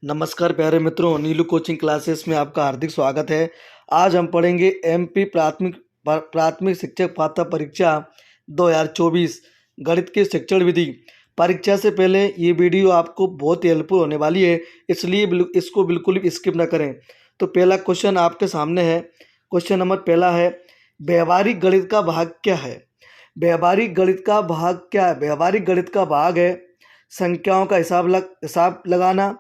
नमस्कार प्यारे मित्रों, नीलू कोचिंग क्लासेस में आपका हार्दिक स्वागत है। आज हम पढ़ेंगे एमपी प्राथमिक शिक्षक पात्रता परीक्षा 2024 गणित की शिक्षण विधि। परीक्षा से पहले ये वीडियो आपको बहुत ही हेल्पफुल होने वाली है, इसलिए इसको बिल्कुल भी स्किप ना करें। तो पहला क्वेश्चन आपके सामने है। क्वेश्चन नंबर पहला है, व्यवहारिक गणित का भाग क्या है? व्यवहारिक गणित का भाग क्या है? व्यवहारिक गणित का भाग है संख्याओं का हिसाब लगाना,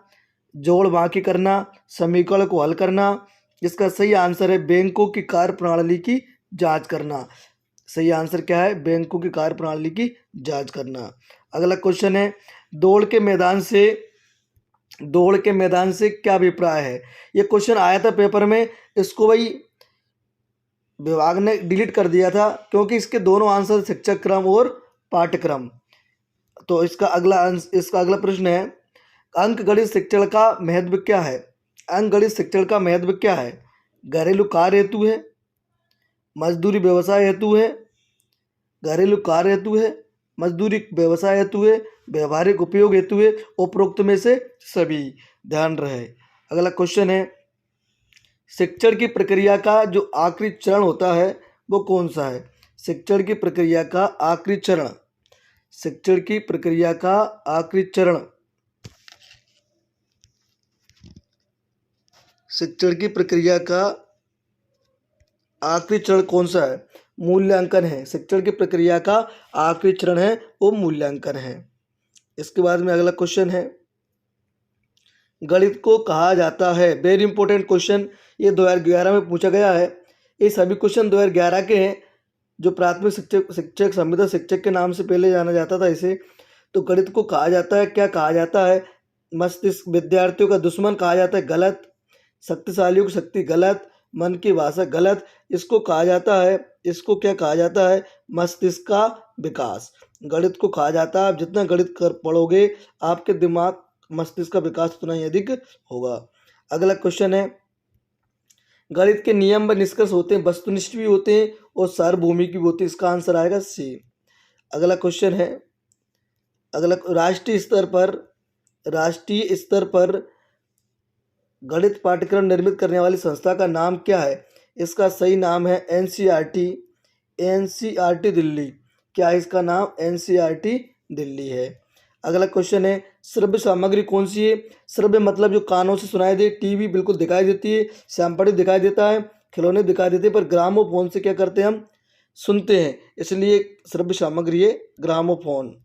जोड़ बाकी करना, समीकरण को हल करना। इसका सही आंसर है बैंकों की कार्यप्रणाली की जांच करना। सही आंसर क्या है? बैंकों की कार्यप्रणाली की जांच करना। अगला क्वेश्चन है, दौड़ के मैदान से क्या अभिप्राय है? ये क्वेश्चन आया था पेपर में, इसको भाई विभाग ने डिलीट कर दिया था क्योंकि इसके दोनों आंसर शिक्षक क्रम और पाठ्यक्रम। तो इसका अगला प्रश्न है, अंकगणित शिक्षण का महत्व क्या है? अंकगणित शिक्षण का महत्व क्या है? घरेलू कार्य हेतु है, मजदूरी व्यवसाय हेतु है, घरेलू कार्य हेतु है, मजदूरी व्यवसाय हेतु है, व्यवहारिक उपयोग हेतु है, उपरोक्त में से सभी। ध्यान रहे। अगला क्वेश्चन है, शिक्षण की प्रक्रिया का जो आखिरी चरण होता है वो कौन सा है? शिक्षण की प्रक्रिया का आखिरी चरण, शिक्षण की प्रक्रिया का आखिरी चरण, शिक्षण की प्रक्रिया का आखिरी चरण कौन सा है? मूल्यांकन है। शिक्षण की प्रक्रिया का आखिरी चरण है वो मूल्यांकन है। इसके बाद में अगला क्वेश्चन है, गणित को कहा जाता है, वेरी इंपॉर्टेंट क्वेश्चन, ये 2011 में पूछा गया है। ये सभी क्वेश्चन 2011 के हैं। जो प्राथमिक शिक्षक संविदा शिक्षक के नाम से पहले जाना जाता था इसे। तो गणित को कहा जाता है, क्या कहा जाता है? मस्तिष्क विद्यार्थियों का दुश्मन कहा जाता है, गलत। शक्तिशालियों की शक्ति, गलत। मन की भाषा, गलत। इसको कहा जाता है, इसको क्या कहा जाता है? मस्तिष्क का विकास। गणित को कहा जाता है, आप जितना गणित कर पढ़ोगे आपके दिमाग मस्तिष्क का विकास उतना ही अधिक होगा। अगला क्वेश्चन है, गणित के नियम व निष्कर्ष होते हैं, वस्तुनिष्ठ भी होते हैं और सार्वभौमिक भी होते हैं। इसका आंसर आएगा सी। अगला क्वेश्चन है, राष्ट्रीय स्तर पर गणित पाठ्यक्रम निर्मित करने वाली संस्था का नाम क्या है? इसका सही नाम है एनसीईआरटी दिल्ली। क्या है इसका नाम? एनसीईआरटी दिल्ली है। अगला क्वेश्चन है, श्रव्य सामग्री कौन सी है? श्रव्य मतलब जो कानों से सुनाई दे। टीवी बिल्कुल दिखाई देती है, श्यामपट्टी दिखाई देता है, खिलौने दिखाई देते हैं, पर ग्रामोफोन से क्या करते हैं हम? सुनते हैं, इसलिए श्रव्य सामग्री है ग्रामोफोन।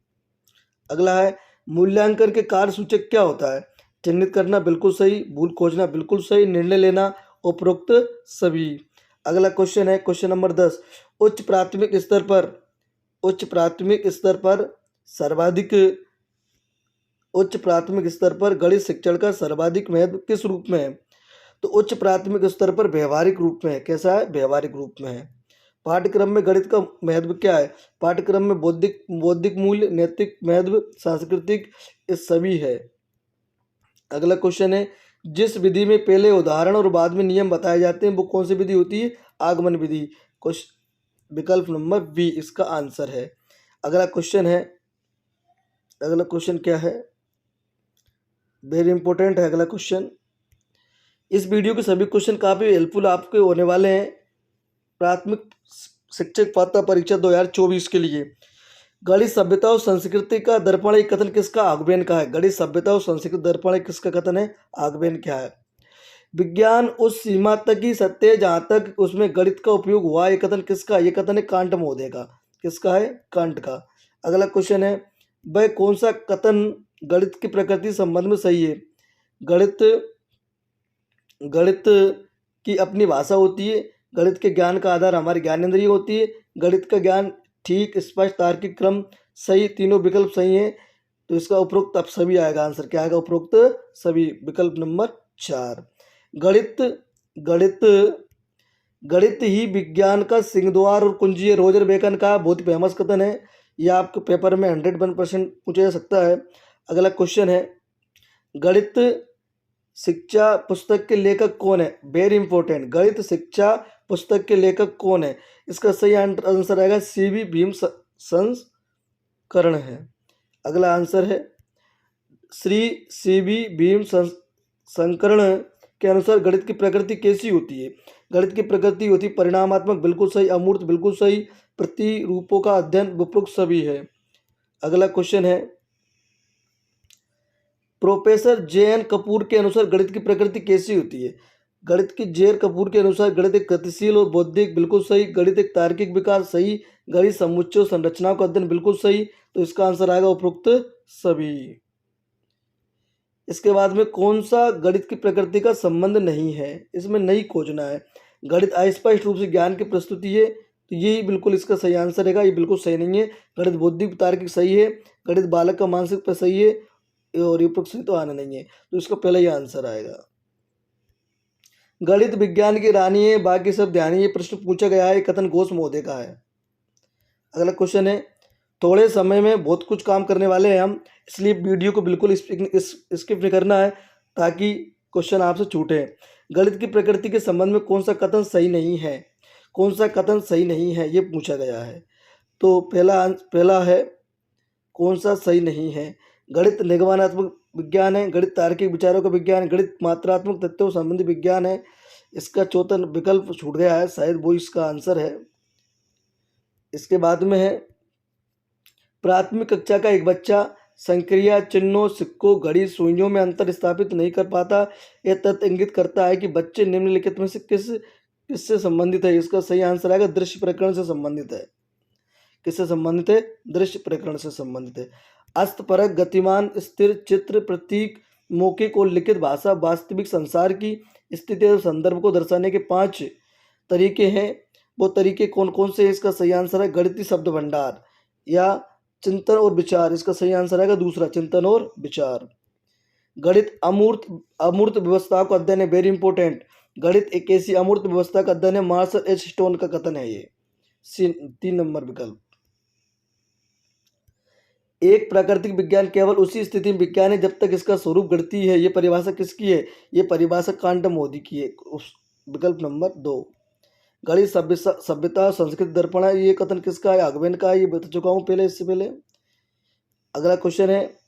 अगला है, मूल्यांकन के कार्य सूचक क्या होता है? चिन्हित करना बिल्कुल सही, भूल खोजना बिल्कुल सही, निर्णय लेना उपरोक्त सभी। अगला क्वेश्चन है, क्वेश्चन नंबर 10, उच्च प्राथमिक स्तर पर गणित शिक्षण का सर्वाधिक महत्व किस रूप में है? तो उच्च प्राथमिक स्तर पर व्यवहारिक रूप में है। कैसा है? व्यवहारिक रूप में है। पाठ्यक्रम में गणित का महत्व क्या है? पाठ्यक्रम में बौद्धिक मूल्य, नैतिक महत्व, सांस्कृतिक, ये सभी है। अगला क्वेश्चन है, जिस विधि में पहले उदाहरण और बाद में नियम बताए जाते हैं वो कौन सी विधि होती है? आगमन विधि। विकल्प नंबर बी इसका आंसर है। अगला क्वेश्चन क्या है? वेरी इंपॉर्टेंट है अगला क्वेश्चन। इस वीडियो के सभी क्वेश्चन काफ़ी हेल्पफुल आपके होने वाले हैं प्राथमिक शिक्षक पात्रता परीक्षा 2024 के लिए। गणित सभ्यता और संस्कृति का दर्पण एक कथन किसका आगमन का है? गणित सभ्यता और संस्कृति दर्पण एक किसका कथन है? आगमन क्या है? विज्ञान उस सीमा तक ही सत्य है जहाँ तक उसमें गणित का उपयोग हुआ। ये कथन किसका? ये कथन है कांट महोदय का। किसका है? कांट का। अगला क्वेश्चन है, वह कौन सा कथन गणित की प्रकृति संबंध में सही है? गणित की अपनी भाषा होती है। गणित के ज्ञान का आधार हमारी ज्ञानेंद्रिय होती है। गणित का ज्ञान ठीक, स्पष्ट, तार्किक, क्रम सही, तीनों विकल्प सही हैं। तो इसका उपरोक्त अब सभी आएगा। आंसर क्या आएगा? उपरोक्त सभी, विकल्प नंबर 4। गणित ही विज्ञान का सिंहद्वार और कुंजी है। रोजर बेकन का बहुत ही फेमस कथन है। यह आपके पेपर में 101% पूछा जा सकता है। अगला क्वेश्चन है, गणित शिक्षा पुस्तक के लेखक कौन है? वेरी इंपॉर्टेंट, गणित शिक्षा पुस्तक के लेखक कौन है? इसका सही आंसर आएगा सीवी भीम संस्करण है। अगला आंसर है, श्री सीवी भीम संकरण के अनुसार गणित की प्रकृति कैसी होती है? गणित की प्रकृति होती है परिणामात्मक, बिल्कुल सही। अमूर्त, बिल्कुल सही। प्रतिरूपों का अध्ययन, उपरोक्त सभी है। अगला क्वेश्चन है, प्रोफेसर जे.एन. कपूर के अनुसार गणित की प्रकृति कैसी होती है? गणित की जे.एन. कपूर के अनुसार गणित एक गतिशील और बौद्धिक, बिल्कुल सही। गणित एक तार्किक विकास, सही। गणित समुच्चय संरचनाओं का अध्ययन, बिल्कुल सही। तो इसका आंसर आएगा उपरोक्त सभी। इसके बाद में कौन सा गणित की प्रकृति का संबंध नहीं है, इसमें नहीं खोजना है। गणित अस्पष्ट रूप से ज्ञान की प्रस्तुति है, तो यही बिल्कुल इसका सही आंसर रहेगा। ये बिल्कुल सही नहीं है। गणित बौद्धिक तार्किक सही है। गणित बालक का मानसिक पर सही है, और ये सही तो आना नहीं है, तो इसका पहला ही आंसर आएगा। गणित विज्ञान की रानी है, बाकी सब ध्यान। ये प्रश्न पूछा गया है, कथन घोष महोदय का है। अगला क्वेश्चन है, थोड़े समय में बहुत कुछ काम करने वाले हैं हम, इसलिए वीडियो को बिल्कुल स्किप नहीं करना है, ताकि क्वेश्चन आपसे छूटे। गणित की प्रकृति के संबंध में कौन सा कथन सही नहीं है? कौन सा कथन सही नहीं है, ये पूछा गया है। तो पहला है, कौन सा सही नहीं है? गणित निगमनात्मक विज्ञान है, गणित तार्किक विचारों का विज्ञान, गणित मात्रात्मक तथ्यों संबंधी विज्ञान है। इसका चौथा विकल्प छूट गया है, शायद वो इसका आंसर है। इसके बाद में है, प्राथमिक कक्षा का एक बच्चा संक्रिया चिन्हों, सिक्कों, घड़ी, सुइयों में अंतर स्थापित नहीं कर पाता। यह तथ्य इंगित करता है कि बच्चे निम्नलिखित में से किससे संबंधित है? इसका सही आंसर आएगा दृश्य प्रकरण से संबंधित है। किससे संबंधित है? दृश्य प्रकरण से संबंधित है। अस्तपरक, गतिमान, स्थिर, चित्र, प्रतीक, मौखिक और लिखित भाषा वास्तविक संसार की स्थिति और संदर्भ को दर्शाने के 5 तरीके हैं। वो तरीके कौन कौन से हैं? इसका सही आंसर है गणितीय शब्द भंडार या चिंतन और विचार। इसका सही आंसर आएगा दूसरा, चिंतन और विचार। गणित अमूर्त व्यवस्था का अध्ययन है, वेरी इंपॉर्टेंट। गणित एक ऐसी अमूर्त व्यवस्था का अध्ययन है, मार्शल एच स्टोन का कथन है ये। 3 नंबर विकल्प। एक प्राकृतिक विज्ञान केवल उसी स्थिति में विज्ञान है जब तक इसका स्वरूप गणितीय है। ये परिभाषा किसकी है? ये परिभाषा कांट मोदी की है। विकल्प नंबर 2। गणित सभ्यता संस्कृत दर्पण है, ये कथन किसका है? अगवेन का है, ये बता चुका हूँ पहले, इससे पहले। अगला क्वेश्चन है,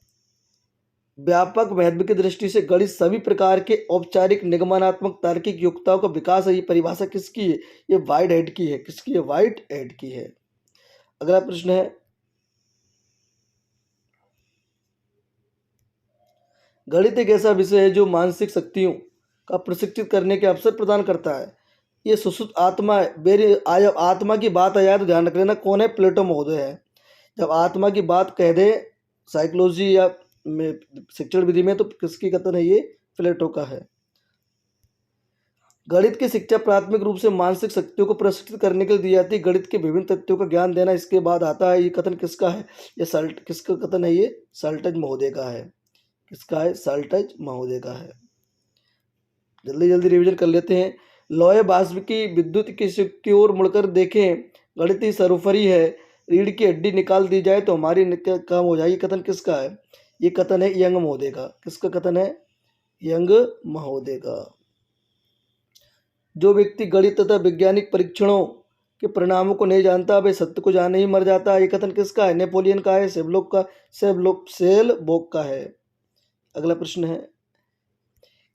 व्यापक महत्व की दृष्टि से गणित सभी प्रकार के औपचारिक निगमनात्मक तार्किक युक्ताओं का विकास है। ये परिभाषा किसकी है? ये वाइट हेड की है। किसकी है? वाइट हेड की है। अगला प्रश्न है, गणित एक ऐसा विषय है जो मानसिक शक्तियों का प्रशिक्षित करने के अवसर प्रदान करता है। ये सुसुप्त आत्मा है। जब आत्मा की बात आ जाए तो ध्यान रख लेना कौन है? प्लेटो महोदय है। जब आत्मा की बात कह दे साइकोलॉजी या शिक्षण विधि में, तो किसकी कथन है? ये प्लेटो का है। गणित की शिक्षा प्राथमिक रूप से मानसिक शक्तियों को प्रशिक्षित करने के लिए दी जाती है। गणित के विभिन्न तथ्यों का ज्ञान देना इसके बाद आता है। ये कथन किसका है? ये किसका कथन है? ये साल्टज महोदय का है। किसका है? साल्टज महोदय का है। जल्दी जल्दी रिवीजन कर लेते हैं। लोहे वाष्प की विद्युत की ओर मुड़कर देखें, गणितीय सरोफरी है। रीढ़ की हड्डी निकाल दी जाए तो हमारी काम हो जाएगी। कथन किसका है? ये कथन है यंग महोदय का। किसका कथन है? यंग महोदय का। जो व्यक्ति गणित तथा वैज्ञानिक परीक्षणों के परिणामों को नहीं जानता, वह सत्य को जाने ही मर जाता है। ये कथन किसका है? नेपोलियन का है, सेलबोक का है। अगला प्रश्न है,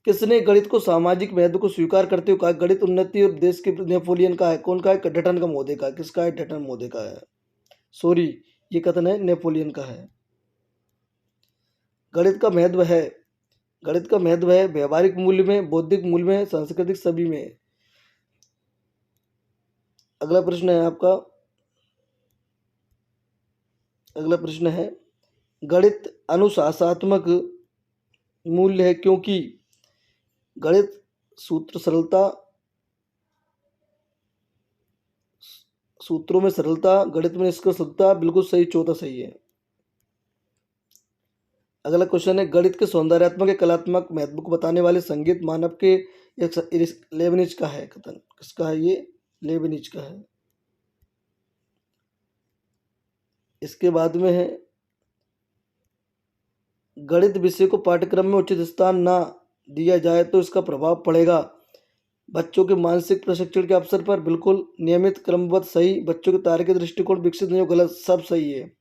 किसने गणित को सामाजिक महत्व को स्वीकार करते हुए कहा गणित उन्नति और देश के? नेपोलियन का है। कौन का है? डटन का महोदय का। किसका है? डटन महोदय का है। सॉरी, ये कथन है नेपोलियन का है। गणित का महत्व है, गणित का महत्व है व्यवहारिक मूल्य में, बौद्धिक मूल्य में, सांस्कृतिक सभी में। अगला प्रश्न है आपका, अगला प्रश्न है, गणित अनुशासनात्मक मूल्य है क्योंकि गणित सूत्रों में सरलता, गणित में निष्कर्षता, बिल्कुल सही, चौथा सही है। अगला क्वेश्चन है, गणित के सौंदर्यात्मक या कलात्मक महत्व को बताने वाले संगीत मानव के लेबनिज का है। कथन किसका है? ये लेबनिज का है। इसके बाद में है, गणित विषय को पाठ्यक्रम में उचित स्थान ना दिया जाए तो इसका प्रभाव पड़ेगा बच्चों के मानसिक प्रशिक्षण के अवसर पर। बिल्कुल नियमित, क्रमबद्ध, सही। बच्चों के तार्किक दृष्टिकोण विकसित नहीं हो, गलत, सब सही है।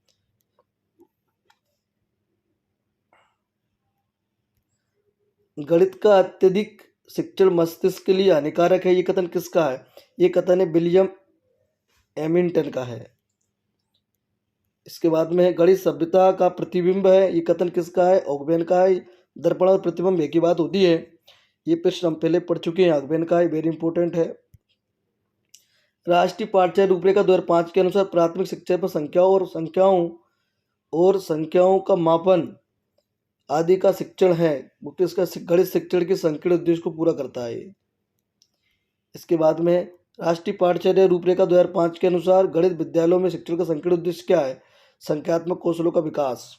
गणित का अत्यधिक शिक्षण मस्तिष्क के लिए हानिकारक है, ये कथन किसका है? ये कथन है विलियम एमिंगटन का है। इसके बाद में है गणित सभ्यता का प्रतिबिंब है, ये कथन किसका है? ऑगबेन का है। दर्पण और प्रतिबिंब एक ही बात होती है, ये प्रश्न हम पहले पढ़ चुके हैं, ऑगबेन का है, वेरी इंपॉर्टेंट है। राष्ट्रीय पाठ्यचर्या रूपरेखा 2005 के अनुसार प्राथमिक शिक्षा पर संख्याओं का मापन आदि का शिक्षण है, क्योंकि इसका गणित शिक्षण के संकीर्ण उद्देश्य को पूरा करता है। इसके बाद में राष्ट्रीय पाठ्यचर्या रूपरेखा 2005 के अनुसार गणित विद्यालयों में शिक्षण का संकीर्ण उद्देश्य क्या है? संख्यात्मक कौशलों का विकास।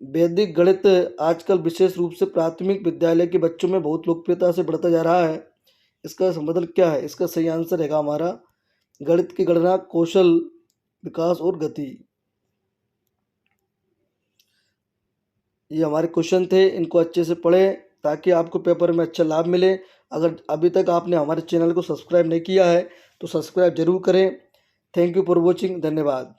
वैदिक गणित आजकल विशेष रूप से प्राथमिक विद्यालय के बच्चों में बहुत लोकप्रियता से बढ़ता जा रहा है, इसका संबंध क्या है? इसका सही आंसर रहेगा हमारा गणित की गणना, कौशल विकास और गति। ये हमारे क्वेश्चन थे, इनको अच्छे से पढ़ें ताकि आपको पेपर में अच्छा लाभ मिले। अगर अभी तक आपने हमारे चैनल को सब्सक्राइब नहीं किया है तो सब्सक्राइब जरूर करें। थैंक यू फॉर वॉचिंग, धन्यवाद।